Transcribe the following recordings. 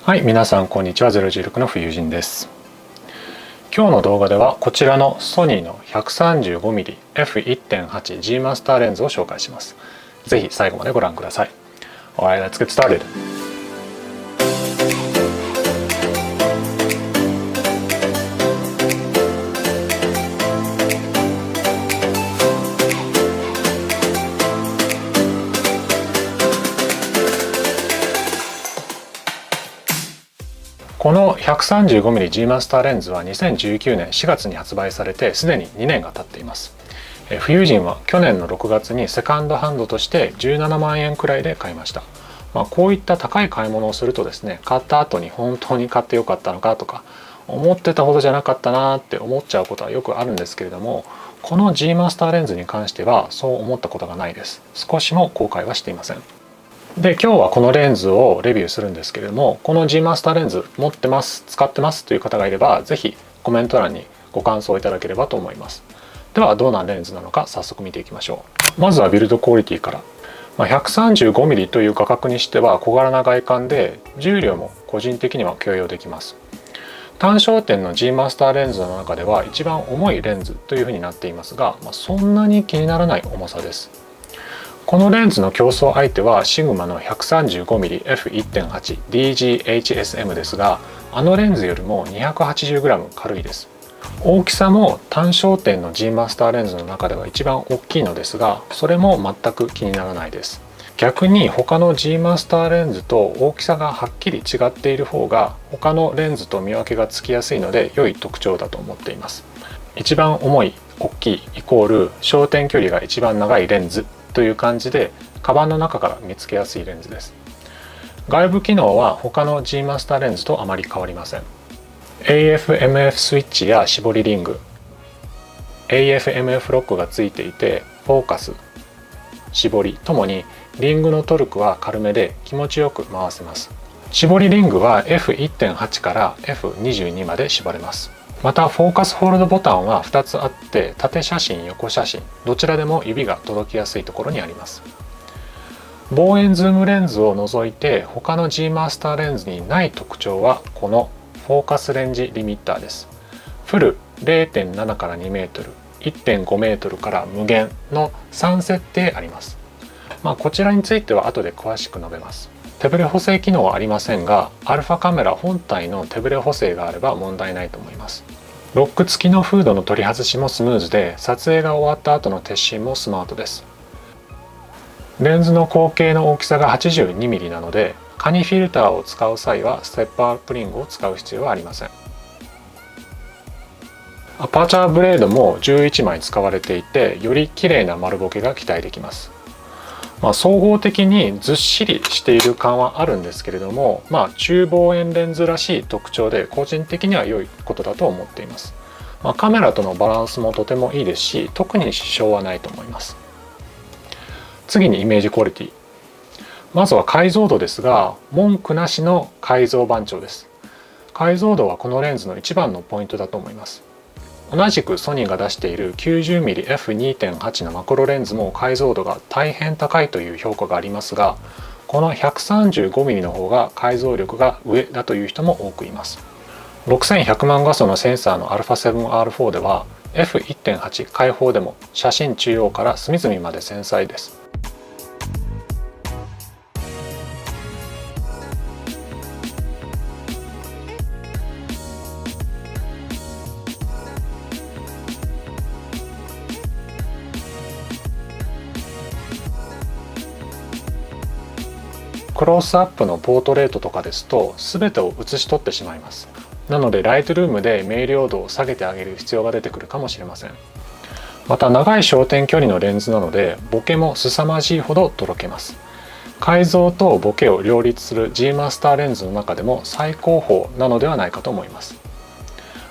はい、皆さんこんにちは。016の冬人です。今日の動画ではこちらのソニーの 135mm f1.8G マスターレンズを紹介します。ぜひ最後までご覧ください。Alright, let's get started. この 135mm G マスターレンズは2019年4月に発売されてすでに2年が経っています。冬人は去年の6月にセカンドハンドとして17万円くらいで買いました。こういった高い買い物をするとですね、買った後に本当に買ってよかったのかとか、思ってたほどじゃなかったなって思っちゃうことはよくあるんですけれども、この G マスターレンズに関してはそう思ったことがないです。少しも後悔はしていません。で、今日はこのレンズをレビューするんですけれども、この G マスターレンズ持ってます、使ってますという方がいれば、ぜひコメント欄にご感想いただければと思います。ではどんなレンズなのか早速見ていきましょう。まずはビルドクオリティから。135mm という価格にしては小柄な外観で、重量も個人的には許容できます。単焦点の G マスターレンズの中では一番重いレンズというふうになっていますが、そんなに気にならない重さです。このレンズの競争相手はシグマの 135mm f1.8 DGHSM ですが、あのレンズよりも 280g 軽いです。大きさも単焦点の G マスターレンズの中では一番大きいのですが、それも全く気にならないです。逆に他の G マスターレンズと大きさがはっきり違っている方が他のレンズと見分けがつきやすいので良い特徴だと思っています。一番重い、大きいイコール焦点距離が一番長いレンズという感じで、カバンの中から見つけやすいレンズです。外部機能は他の G マスターレンズとあまり変わりません。AF/MF スイッチや絞りリング、AF/MF ロックがついていて、フォーカス、絞りともにリングのトルクは軽めで気持ちよく回せます。絞りリングは F1.8 から F22 まで絞れます。またフォーカスホールドボタンは2つあって、縦写真横写真どちらでも指が届きやすいところにあります。望遠ズームレンズを除いて他の G マスターレンズにない特徴はこのフォーカスレンジリミッターです。フル 0.7 から 2m、1.5m から無限の3設定あります。こちらについては後で詳しく述べます。手ブレ補正機能はありませんが、アルファカメラ本体の手ブレ補正があれば問題ないと思います。ロック付きのフードの取り外しもスムーズで、撮影が終わった後の撤収もスマートです。レンズの口径の大きさが 82mm なので、カニフィルターを使う際はステップアップリングを使う必要はありません。アパーチャーブレードも11枚使われていて、より綺麗な丸ボケが期待できます。総合的にずっしりしている感はあるんですけれども、中望遠レンズらしい特徴で個人的には良いことだと思っています。カメラとのバランスもとてもいいですし、特に支障はないと思います。次にイメージクオリティ。まずは解像度ですが、文句なしの解像番長です。解像度はこのレンズの一番のポイントだと思います。同じくソニーが出している 90mm f2.8 のマクロレンズも解像度が大変高いという評価がありますが、この 135mm の方が解像力が上だという人も多くいます。6100万画素のセンサーの α7R4 では f1.8 開放でも写真中央から隅々まで繊細です。クロースアップのポートレートとかですと全てを写し取ってしまいます。なのでライトルームで明瞭度を下げてあげる必要が出てくるかもしれません。また長い焦点距離のレンズなのでボケも凄まじいほどとろけます。解像とボケを両立する G マスターレンズの中でも最高峰なのではないかと思います。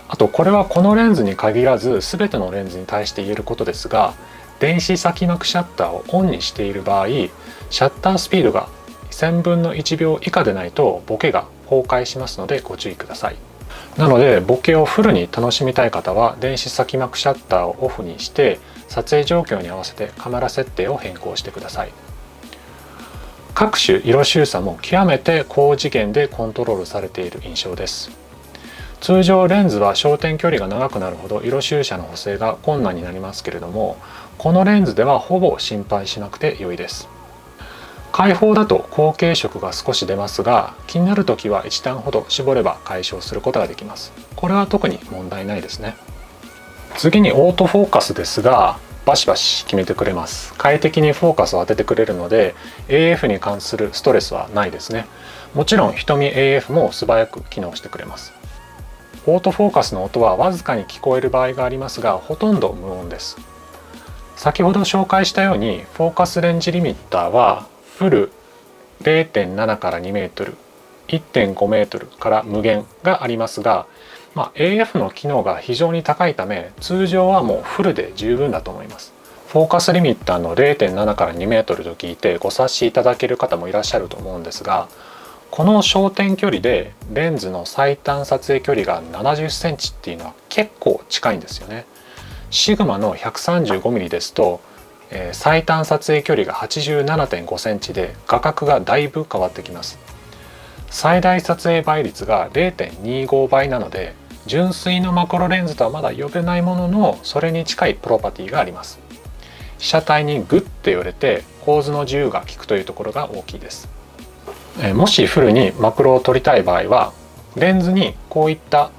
あとこれはこのレンズに限らず全てのレンズに対して言えることですが、電子先膜シャッターをオンにしている場合、シャッタースピードが1000分の1秒以下でないとボケが崩壊しますのでご注意ください。なのでボケをフルに楽しみたい方は電子先膜シャッターをオフにして撮影状況に合わせてカメラ設定を変更してください。各種色収差も極めて高次元でコントロールされている印象です。通常レンズは焦点距離が長くなるほど色収差の補正が困難になりますけれども、このレンズではほぼ心配しなくて良いです。開放だと後継色が少し出ますが、気になる時は一段ほど絞れば解消することができます。これは特に問題ないですね。次にオートフォーカスですが、バシバシ決めてくれます。快適にフォーカスを当ててくれるので AF に関するストレスはないですね。もちろん瞳 AF も素早く機能してくれます。オートフォーカスの音はわずかに聞こえる場合がありますが、ほとんど無音です。先ほど紹介したようにフォーカスレンジリミッターはフル 0.7 から2メートル、1.5 メートルから無限がありますが、AF の機能が非常に高いため、通常はもうフルで十分だと思います。フォーカスリミッターの 0.7 から2メートルと聞いてご察しいただける方もいらっしゃると思うんですが、この焦点距離でレンズの最短撮影距離が70センチっていうのは結構近いんですよね。シグマの 135mm ですと、最短撮影距離が 87.5 センチで画角がだいぶ変わってきます。最大撮影倍率が 0.25 倍なので、純粋なマクロレンズとはまだ呼べないものの、それに近いプロパティがあります。被写体にグッて寄れて構図の自由が利くというところが大きいです。もしフルにマクロを撮りたい場合は、レンズにこういった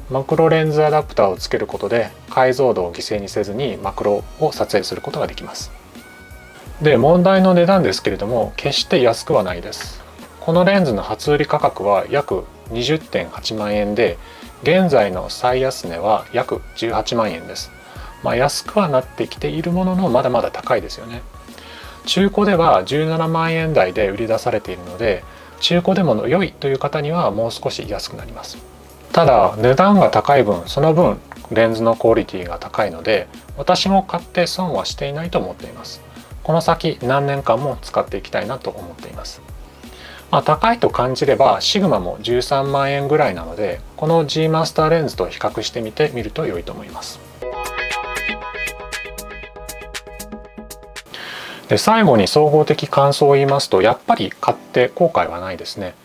マクロレンズアダプターをつけることで解像度を犠牲にせずにマクロを撮影することができます。で、問題の値段ですけれども、決して安くはないです。このレンズの初売り価格は約 20.8 万円で、現在の最安値は約18万円です。安くはなってきているものの、まだまだ高いですよね。中古では17万円台で売り出されているので、中古でも良いという方にはもう少し安くなります。ただ値段が高い分、その分レンズのクオリティが高いので、私も買って損はしていないと思っています。この先何年間も使っていきたいなと思っています。高いと感じればシグマも13万円ぐらいなので、この G マスターレンズと比較してみてみると良いと思います。で、最後に総合的感想を言いますと、やっぱり買って後悔はないですね。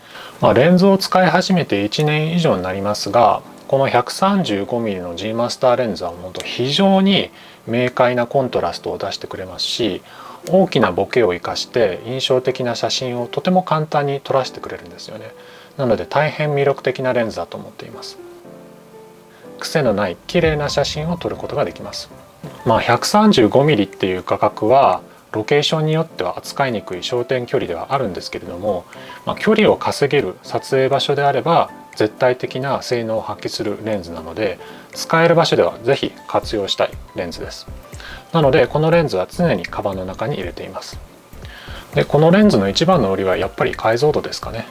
レンズを使い始めて1年以上になりますが、この 135mm の G マスターレンズは本当非常に明快なコントラストを出してくれますし、大きなボケを生かして印象的な写真をとても簡単に撮らせてくれるんですよね。なので大変魅力的なレンズだと思っています。癖のない綺麗な写真を撮ることができます。135mm っていう価格はロケーションによっては扱いにくい焦点距離ではあるんですけれども、距離を稼げる撮影場所であれば絶対的な性能を発揮するレンズなので、使える場所ではぜひ活用したいレンズです。なのでこのレンズは常にカバンの中に入れています。で、このレンズの一番の売りはやっぱり解像度ですかね。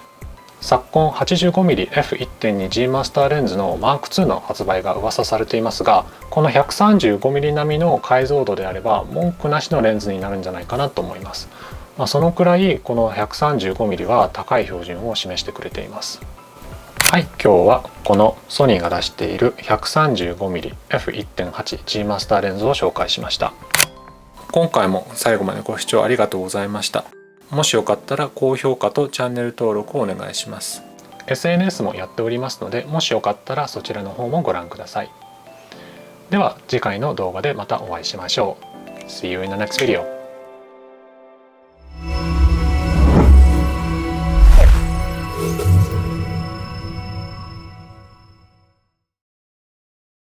昨今 85mmF1.2G マスターレンズの M2 の発売が噂されていますが、この 135mm 並みの解像度であれば文句なしのレンズになるんじゃないかなと思います。そのくらいこの 135mm は高い標準を示してくれています。はい、今日はこのソニーが出している 135mmF1.8G マスターレンズを紹介しました。今回も最後までご視聴ありがとうございました。もしよかったら高評価とチャンネル登録をお願いします。SNS もやっておりますので、もしよかったらそちらの方もご覧ください。では次回の動画でまたお会いしましょう。See you in the next video.